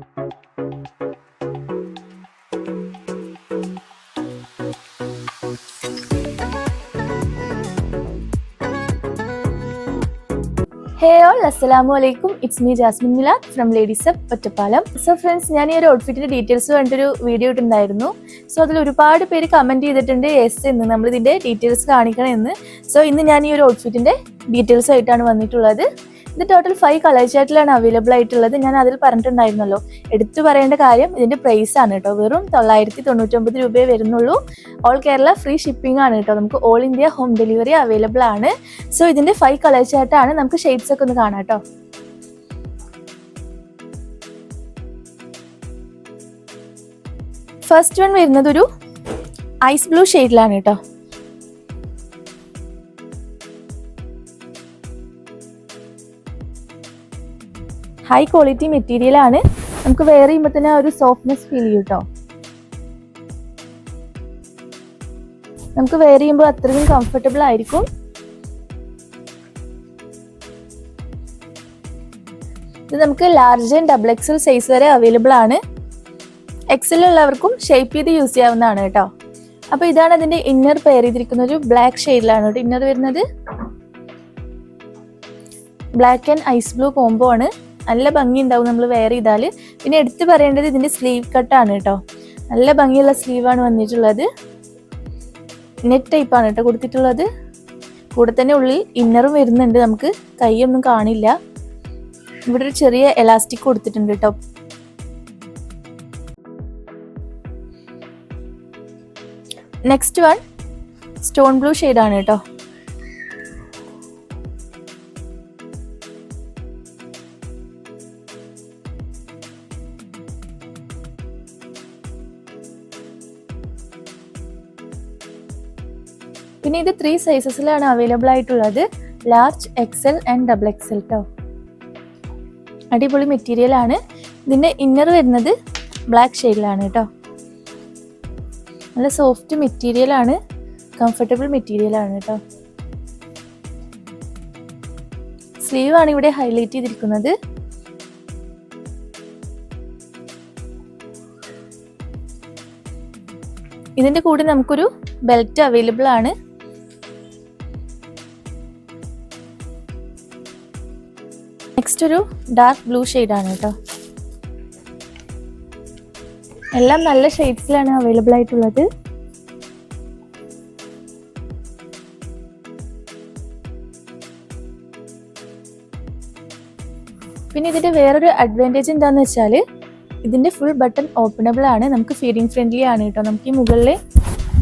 Hey all, Assalamualaikum. It's me Jasmine Milad from Ladies Up Ottapalam. So friends, ഞാൻ ഈ ഒരു ഔട്ട്ഫിറ്റിന്റെ details കണ്ടൊരു video ഇട്ടുണ്ടായിരുന്നു. So അതിൽ ഒരുപാട് പേര് കമന്റ് ചെയ്തിട്ടുണ്ട് യെസ് എന്ന് നമ്മൾ ഇതിന്റെ ഡീറ്റെയിൽസ് കാണിക്കണം എന്ന്. സോ ഇന്ന് ഞാൻ ഈ ഒരു ഔട്ട്ഫിറ്റിന്റെ ഡീറ്റെയിൽസ് ആയിട്ടാണ് വന്നിട്ടുള്ളത്. ഇത് ടോട്ടൽ 5 കളർ ചാർട്ടിലാണ് അവൈലബിൾ ആയിട്ടുള്ളത്. ഞാൻ അതിൽ പറഞ്ഞിട്ടുണ്ടായിരുന്നല്ലോ, എടുത്തു പറയേണ്ട കാര്യം ഇതിന്റെ പ്രൈസ് ആണ് കേട്ടോ. വെറും 999 രൂപയെ വരുന്നുള്ളൂ. ഓൾ കേരള ഫ്രീ ഷിപ്പിംഗ് ആണ് കേട്ടോ. നമുക്ക് all India home delivery available ആണ്. സോ ഇതിന്റെ 5 കളർ ചാർട്ടാണ്. നമുക്ക് ഷെയ്ഡ്സ് ഒക്കെ ഒന്ന് കാണാം കേട്ടോ. ഫസ്റ്റ് വൺ വരുന്നത് ഒരു ഐസ് ബ്ലൂ ഷെയ്ഡിലാണ് കേട്ടോ. ഹൈ ക്വാളിറ്റി മെറ്റീരിയൽ ആണ്. നമുക്ക് വെയർ ചെയ്യുമ്പോൾ തന്നെ ഒരു സോഫ്റ്റ്നെസ് ഫീൽ ചെയ്യും കേട്ടോ. നമുക്ക് വെയർ ചെയ്യുമ്പോൾ അത്രയും കംഫർട്ടബിൾ ആയിരിക്കും. ഇത് നമുക്ക് large and double XL size വരെ അവൈലബിൾ ആണ്. എക്സൽ ഉള്ളവർക്കും ഷേപ്പ് ചെയ്ത് യൂസ് ചെയ്യാവുന്നതാണ് കേട്ടോ. അപ്പൊ ഇതാണ് അതിന്റെ ഇന്നർ പെയർ ചെയ്തിരിക്കുന്ന ഒരു ബ്ലാക്ക് ഷെയ്ഡിലാണ് കേട്ടോ ഇന്നർ വരുന്നത്. Black and ice blue combo ആണ്. നല്ല ഭംഗി ഉണ്ടാവും നമ്മൾ വെയർ ചെയ്താൽ. പിന്നെ എടുത്തു പറയേണ്ടത് ഇതിന്റെ സ്ലീവ് കട്ടാണ് കേട്ടോ. നല്ല ഭംഗിയുള്ള സ്ലീവാണ് വന്നിട്ടുള്ളത്. നെറ്റ് ടൈപ്പാണ് കേട്ടോ കൊടുത്തിട്ടുള്ളത്. കൂടെ തന്നെ ഉള്ളിൽ ഇന്നറും വരുന്നുണ്ട്. നമുക്ക് കൈയൊന്നും കാണില്ല. ഇവിടെ ഒരു ചെറിയ എലാസ്റ്റിക് കൊടുത്തിട്ടുണ്ട് കേട്ടോ. നെക്സ്റ്റ് വൺ സ്റ്റോൺ ബ്ലൂ ഷെയ്ഡാണ് കേട്ടോ. പിന്നെ ഇത് 3 സൈസസിലാണ് അവൈലബിൾ ആയിട്ടുള്ളത്. Large, Excel and double XL കേട്ടോ. അടിപൊളി മെറ്റീരിയൽ ആണ്. ഇതിന്റെ ഇന്നർ വരുന്നത് ബ്ലാക്ക് ഷെയ്ഡിലാണ് കേട്ടോ. നല്ല സോഫ്റ്റ് മെറ്റീരിയൽ ആണ്. കംഫർട്ടബിൾ മെറ്റീരിയൽ ആണ് കേട്ടോ. സ്ലീവ് ആണ് ഇവിടെ ഹൈലൈറ്റ് ചെയ്തിരിക്കുന്നത്. ഇതിന്റെ കൂടെ നമുക്കൊരു ബെൽറ്റ് അവൈലബിൾ ആണ്. നെക്സ്റ്റ് ഒരു ഡാർക്ക് ബ്ലൂ ഷെയ്ഡാണ് കേട്ടോ. എല്ലാം നല്ല ഷെയ്ഡ്സിലാണ് അവൈലബിൾ ആയിട്ടുള്ളത്. പിന്നെ ഇതിന്റെ വേറൊരു അഡ്വാൻറ്റേജ് എന്താന്ന് വെച്ചാൽ ഇതിന്റെ ഫുൾ ബട്ടൺ ഓപ്പണബിൾ ആണ്. നമുക്ക് ഫീഡിങ് ഫ്രണ്ട്ലി ആണ് കേട്ടോ. നമുക്ക് ഈ മുകളിലെ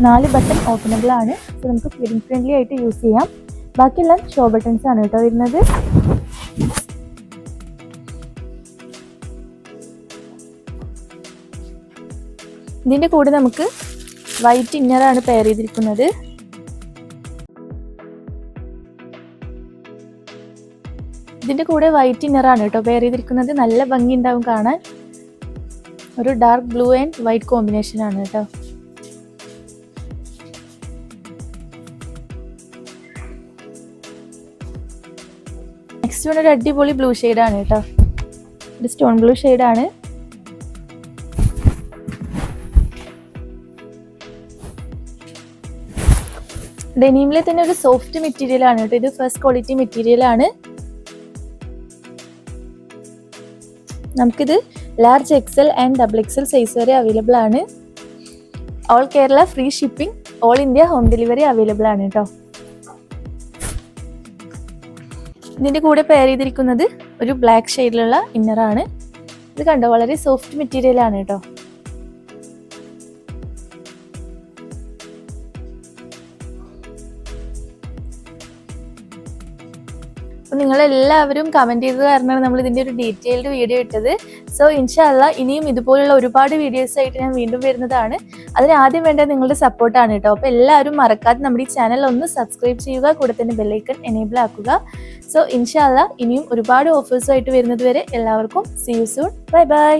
4 ബട്ടൺ ഓപ്പണബിൾ ആണ്. സോ നമുക്ക് ഫീഡിങ് ഫ്രണ്ട്ലി ആയിട്ട് യൂസ് ചെയ്യാം. ബാക്കിയെല്ലാം ഷോ ബട്ടൺസ് ആണ് കേട്ടോ വരുന്നത്. ഇതിന്റെ കൂടെ നമുക്ക് വൈറ്റ് ഇന്നർ ആണ് പെയർ ചെയ്തിരിക്കുന്നത്. ഇതിന്റെ കൂടെ വൈറ്റ് ഇന്നർ ആണ് കേട്ടോ പെയർ ചെയ്തിരിക്കുന്നത്. നല്ല ഭംഗി ഉണ്ടാവും കാണാൻ. ഒരു dark blue and white combination ആണ് കേട്ടോ. നെക്സ്റ്റ് വൺ ഒരു അടിപൊളി ബ്ലൂ ഷെയ്ഡാണ് കേട്ടോ. ഇത് സ്റ്റോൺ ബ്ലൂ ഷെയ്ഡാണ്. ഡെനിമിലെ തന്നെ ഒരു സോഫ്റ്റ് മെറ്റീരിയൽ ആണ് കേട്ടോ. ഇത് ഫസ്റ്റ് ക്വാളിറ്റി മെറ്റീരിയൽ ആണ്. നമുക്കിത് large, Excel and double XL size വരെ അവൈലബിൾ ആണ്. All Kerala free shipping, all India home delivery available ആണ് കേട്ടോ. ഇതിന്റെ കൂടെ പെയർ ചെയ്തിരിക്കുന്നത് ഒരു ബ്ലാക്ക് ഷെയ്ഡിലുള്ള ഇന്നർ ആണ്. ഇത് കണ്ടോ, വളരെ സോഫ്റ്റ് മെറ്റീരിയൽ ആണ് കേട്ടോ. അപ്പോൾ നിങ്ങളെല്ലാവരും കമൻറ്റ് ചെയ്തത് കാരണമാണ് നമ്മൾ ഇതിൻ്റെ ഒരു ഡീറ്റെയിൽഡ് വീഡിയോ ഇട്ടത്. സോ ഇൻഷാ അല്ലാഹ് ഇനിയും ഇതുപോലുള്ള ഒരുപാട് വീഡിയോസ് ആയിട്ട് ഞാൻ വീണ്ടും വരുന്നതാണ്. അതിന് ആദ്യം വേണ്ടത് നിങ്ങളുടെ സപ്പോർട്ടാണ് കേട്ടോ. അപ്പോൾ എല്ലാവരും മറക്കാതെ നമ്മുടെ ഈ ചാനൽ ഒന്ന് സബ്സ്ക്രൈബ് ചെയ്യുക, കൂടെ തന്നെ ബെല്ലൈക്കൺ എനേബിൾ ആക്കുക. സോ ഇൻഷാ അല്ലാഹ് ഇനിയും ഒരുപാട് ഓഫേഴ്സുമായിട്ട് വരുന്നത് വരെ എല്ലാവർക്കും see you soon. Bye by.